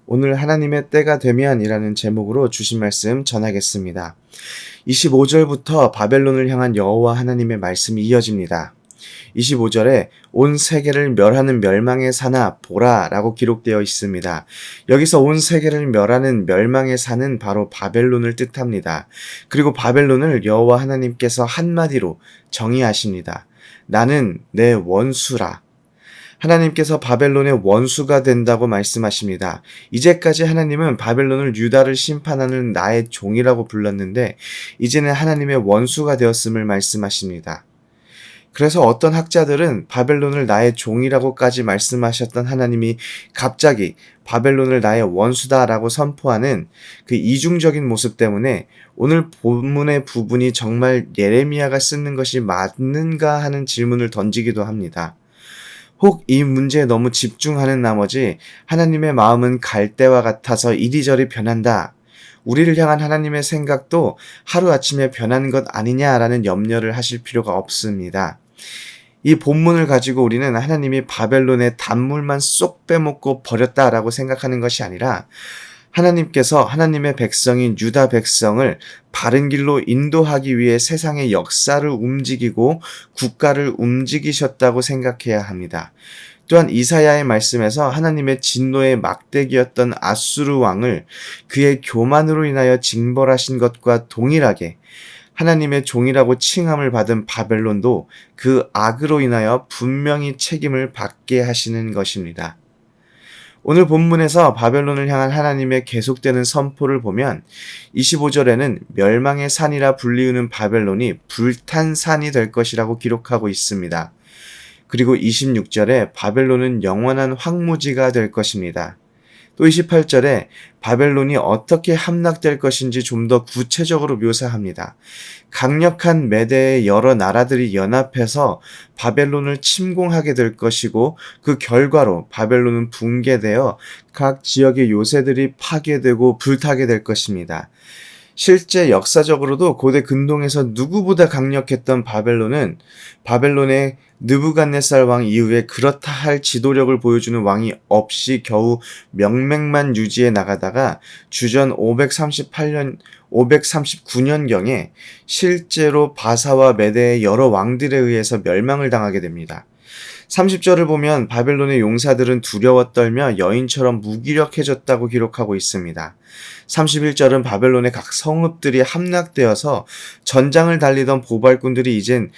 오늘 하나님의 때가 되면이라는 제목으로 주신 말씀 전하겠습니다. 25절부터 바벨론을 향한 여호와 하나님의 말씀이 이어집니다. 25절에 온 세계를 멸하는 멸망의 산아 보라 라고 기록되어 있습니다. 여기서 온 세계를 멸하는 멸망의 산은 바로 바벨론을 뜻합니다. 그리고 바벨론을 여호와 하나님께서 한마디로 정의하십니다. 나는 내 원수라. 하나님께서 바벨론의 원수가 된다고 말씀하십니다. 이제까지 하나님은 바벨론을 유다를 심판하는 나의 종이라고 불렀는데 이제는 하나님의 원수가 되었음을 말씀하십니다. 그래서 어떤 학자들은 바벨론을 나의 종이라고까지 말씀하셨던 하나님이 갑자기 바벨론을 나의 원수다라고 선포하는 그 이중적인 모습 때문에 오늘 본문의 부분이 정말 예레미야가 쓰는 것이 맞는가 하는 질문을 던지기도 합니다. 혹 이 문제에 너무 집중하는 나머지 하나님의 마음은 갈대와 같아서 이리저리 변한다. 우리를 향한 하나님의 생각도 하루아침에 변하는 것 아니냐라는 염려를 하실 필요가 없습니다. 이 본문을 가지고 우리는 하나님이 바벨론의 단물만 쏙 빼먹고 버렸다라고 생각하는 것이 아니라 하나님께서 하나님의 백성인 유다 백성을 바른 길로 인도하기 위해 세상의 역사를 움직이고 국가를 움직이셨다고 생각해야 합니다. 또한 이사야의 말씀에서 하나님의 진노의 막대기였던 아수르 왕을 그의 교만으로 인하여 징벌하신 것과 동일하게 하나님의 종이라고 칭함을 받은 바벨론도 그 악으로 인하여 분명히 책임을 받게 하시는 것입니다. 오늘 본문에서 바벨론을 향한 하나님의 계속되는 선포를 보면 25절에는 멸망의 산이라 불리우는 바벨론이 불탄 산이 될 것이라고 기록하고 있습니다. 그리고 26절에 바벨론은 영원한 황무지가 될 것입니다. 또 28절에 바벨론이 어떻게 함락될 것인지 좀 더 구체적으로 묘사합니다. 강력한 메대의 여러 나라들이 연합해서 바벨론을 침공하게 될 것이고 그 결과로 바벨론은 붕괴되어 각 지역의 요새들이 파괴되고 불타게 될 것입니다. 실제 역사적으로도 고대 근동에서 누구보다 강력했던 바벨론은 바벨론의 느부갓네살 왕 이후에 그렇다 할 지도력을 보여주는 왕이 없이 겨우 명맥만 유지해 나가다가 주전 539년경에 실제로 바사와 메대의 여러 왕들에 의해서 멸망을 당하게 됩니다. 30절을 보면 바벨론의 용사들은 두려워 떨며 여인처럼 무기력해졌다고 기록하고 있습니다. 31절은 바벨론의 각 성읍들이 함락되어서 전장을 달리던 보발꾼들이 이젠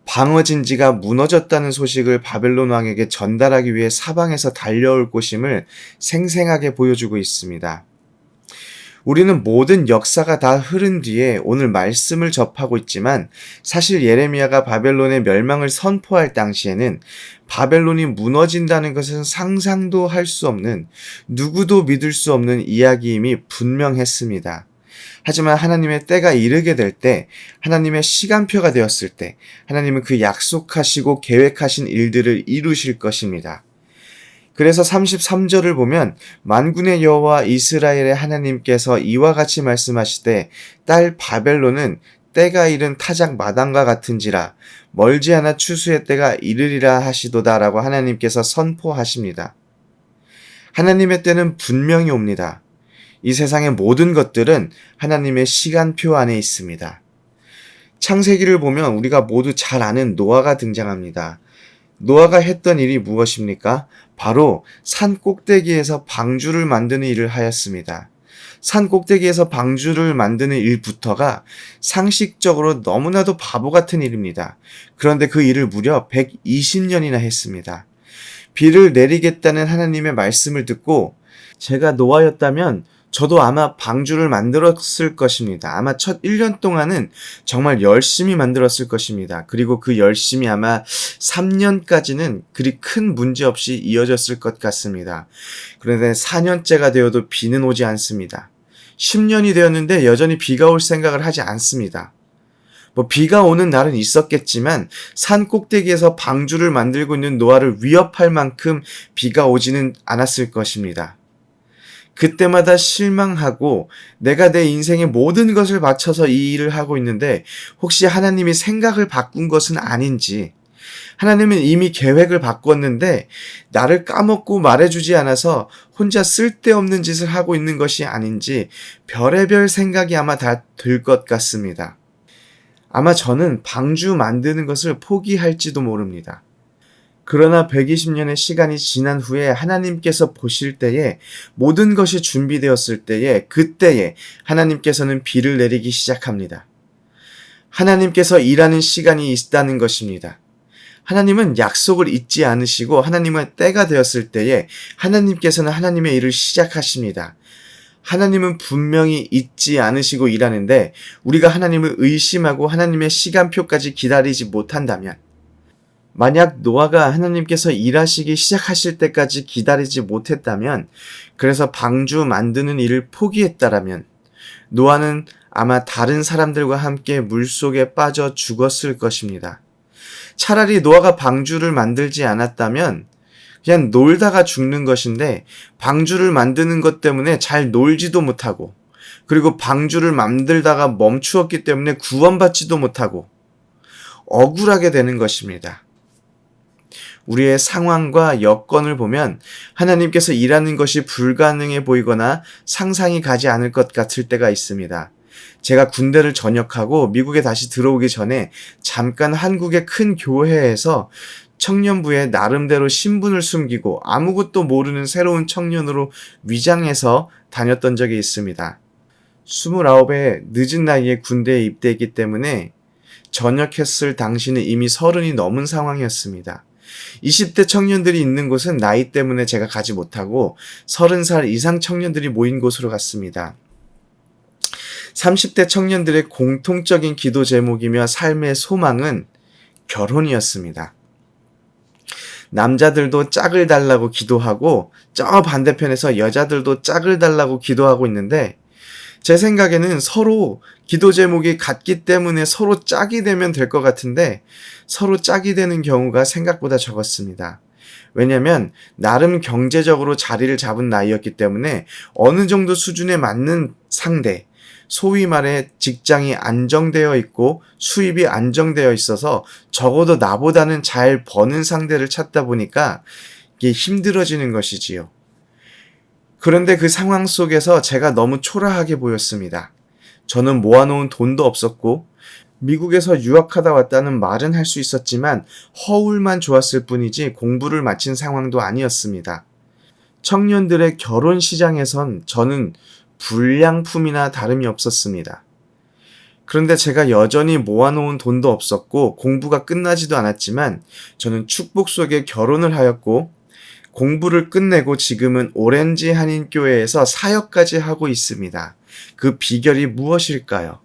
방어진지가 무너졌다는 소식을 바벨론 왕에게 전달하기 위해 사방에서 달려올 것임을 생생하게 보여주고 있습니다. 우리는 모든 역사가 다 흐른 뒤에 오늘 말씀을 접하고 있지만 사실 예레미야가 바벨론의 멸망을 선포할 당시에는 바벨론이 무너진다는 것은 상상도 할 수 없는, 누구도 믿을 수 없는 이야기임이 분명했습니다. 하지만 하나님의 때가 이르게 될 때, 하나님의 시간표가 되었을 때 하나님은 그 약속하시고 계획하신 일들을 이루실 것입니다. 그래서 33절을 보면 만군의 여호와 이스라엘의 하나님께서 이와 같이 말씀하시되 딸 바벨론은 때가 이른 타작 마당과 같은지라 멀지 않아 추수의 때가 이르리라 하시도다라고 하나님께서 선포하십니다. 하나님의 때는 분명히 옵니다. 이 세상의 모든 것들은 하나님의 시간표 안에 있습니다. 창세기를 보면 우리가 모두 잘 아는 노아가 등장합니다. 노아가 했던 일이 무엇입니까? 바로 산 꼭대기에서 방주를 만드는 일을 하였습니다. 산 꼭대기에서 방주를 만드는 일부터가 상식적으로 너무나도 바보 같은 일입니다. 그런데 그 일을 무려 120년이나 했습니다. 비를 내리겠다는 하나님의 말씀을 듣고 제가 노아였다면 저도 아마 방주를 만들었을 것입니다. 아마 첫 1년 동안은 정말 열심히 만들었을 것입니다. 그리고 그 열심이 아마 3년까지는 그리 큰 문제 없이 이어졌을 것 같습니다. 그런데 4년째가 되어도 비는 오지 않습니다. 10년이 되었는데 여전히 비가 올 생각을 하지 않습니다. 비가 오는 날은 있었겠지만 산 꼭대기에서 방주를 만들고 있는 노아를 위협할 만큼 비가 오지는 않았을 것입니다. 그때마다 실망하고 내가 내 인생의 모든 것을 바쳐서 이 일을 하고 있는데 혹시 하나님이 생각을 바꾼 것은 아닌지, 하나님은 이미 계획을 바꿨는데 나를 까먹고 말해주지 않아서 혼자 쓸데없는 짓을 하고 있는 것이 아닌지 별의별 생각이 아마 다 들 것 같습니다. 아마 저는 방주 만드는 것을 포기할지도 모릅니다. 그러나 120년의 시간이 지난 후에 하나님께서 보실 때에 모든 것이 준비되었을 때에 그때에 하나님께서는 비를 내리기 시작합니다. 하나님께서 일하는 시간이 있다는 것입니다. 하나님은 약속을 잊지 않으시고 하나님의 때가 되었을 때에 하나님께서는 하나님의 일을 시작하십니다. 하나님은 분명히 잊지 않으시고 일하는데 우리가 하나님을 의심하고 하나님의 시간표까지 기다리지 못한다면, 만약 노아가 하나님께서 일하시기 시작하실 때까지 기다리지 못했다면, 그래서 방주 만드는 일을 포기했다라면 노아는 아마 다른 사람들과 함께 물속에 빠져 죽었을 것입니다. 차라리 노아가 방주를 만들지 않았다면 그냥 놀다가 죽는 것인데, 방주를 만드는 것 때문에 잘 놀지도 못하고, 그리고 방주를 만들다가 멈추었기 때문에 구원받지도 못하고 억울하게 되는 것입니다. 우리의 상황과 여건을 보면 하나님께서 일하는 것이 불가능해 보이거나 상상이 가지 않을 것 같을 때가 있습니다. 제가 군대를 전역하고 미국에 다시 들어오기 전에 잠깐 한국의 큰 교회에서 청년부에 나름대로 신분을 숨기고 아무것도 모르는 새로운 청년으로 위장해서 다녔던 적이 있습니다. 29의 늦은 나이에 군대에 입대했기 때문에 전역했을 당시는 이미 30이 넘은 상황이었습니다. 20대 청년들이 있는 곳은 나이 때문에 제가 가지 못하고 30살 이상 청년들이 모인 곳으로 갔습니다. 30대 청년들의 공통적인 기도 제목이며 삶의 소망은 결혼이었습니다. 남자들도 짝을 달라고 기도하고 저 반대편에서 여자들도 짝을 달라고 기도하고 있는데, 제 생각에는 서로 기도 제목이 같기 때문에 서로 짝이 되면 될 것 같은데 서로 짝이 되는 경우가 생각보다 적었습니다. 왜냐하면 나름 경제적으로 자리를 잡은 나이였기 때문에 어느 정도 수준에 맞는 상대, 소위 말해 직장이 안정되어 있고 수입이 안정되어 있어서 적어도 나보다는 잘 버는 상대를 찾다 보니까 이게 힘들어지는 것이지요. 그런데 그 상황 속에서 제가 너무 초라하게 보였습니다. 저는 모아놓은 돈도 없었고 미국에서 유학하다 왔다는 말은 할 수 있었지만 허울만 좋았을 뿐이지 공부를 마친 상황도 아니었습니다. 청년들의 결혼 시장에선 저는 불량품이나 다름이 없었습니다. 그런데 제가 여전히 모아놓은 돈도 없었고 공부가 끝나지도 않았지만 저는 축복 속에 결혼을 하였고 공부를 끝내고 지금은 오렌지 한인교회에서 사역까지 하고 있습니다. 그 비결이 무엇일까요?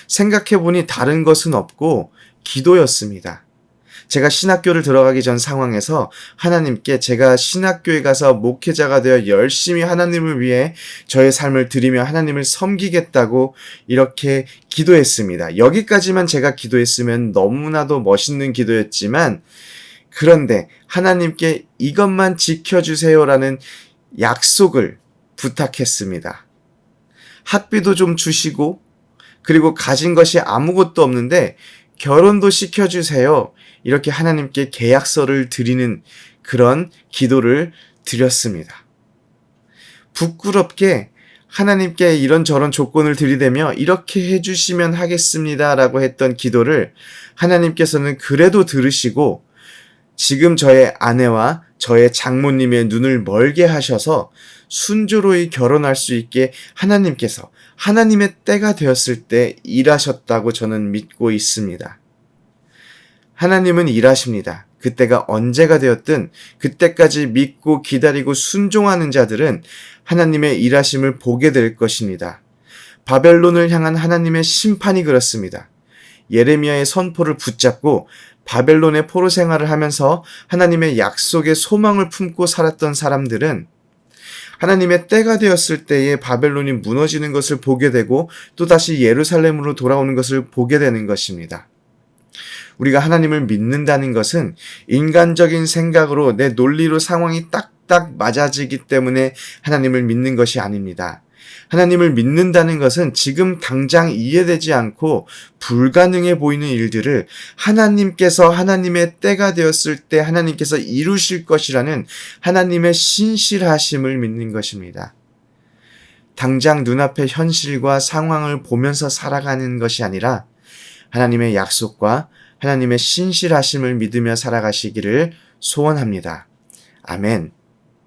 생각해보니 다른 것은 없고 기도였습니다. 제가 신학교를 들어가기 전 상황에서 하나님께 제가 신학교에 가서 목회자가 되어 열심히 하나님을 위해 저의 삶을 드리며 하나님을 섬기겠다고 이렇게 기도했습니다. 여기까지만 제가 기도했으면 너무나도 멋있는 기도였지만, 그런데 하나님께 이것만 지켜주세요라는 약속을 부탁했습니다. 학비도 좀 주시고 그리고 가진 것이 아무것도 없는데 결혼도 시켜주세요. 이렇게 하나님께 계약서를 드리는 그런 기도를 드렸습니다. 부끄럽게 하나님께 이런저런 조건을 들이대며 이렇게 해주시면 하겠습니다 라고 했던 기도를 하나님께서는 그래도 들으시고 지금 저의 아내와 저의 장모님의 눈을 멀게 하셔서 순조로이 결혼할 수 있게 하나님께서 하나님의 때가 되었을 때 일하셨다고 저는 믿고 있습니다. 하나님은 일하십니다. 그때가 언제가 되었든 그때까지 믿고 기다리고 순종하는 자들은 하나님의 일하심을 보게 될 것입니다. 바벨론을 향한 하나님의 심판이 그렇습니다. 예레미야의 선포를 붙잡고 바벨론의 포로 생활을 하면서 하나님의 약속의 소망을 품고 살았던 사람들은 하나님의 때가 되었을 때에 바벨론이 무너지는 것을 보게 되고 또다시 예루살렘으로 돌아오는 것을 보게 되는 것입니다. 우리가 하나님을 믿는다는 것은 인간적인 생각으로 내 논리로 상황이 딱딱 맞아지기 때문에 하나님을 믿는 것이 아닙니다. 하나님을 믿는다는 것은 지금 당장 이해되지 않고 불가능해 보이는 일들을 하나님께서 하나님의 때가 되었을 때 하나님께서 이루실 것이라는 하나님의 신실하심을 믿는 것입니다. 당장 눈앞의 현실과 상황을 보면서 살아가는 것이 아니라 하나님의 약속과 하나님의 신실하심을 믿으며 살아가시기를 소원합니다. 아멘.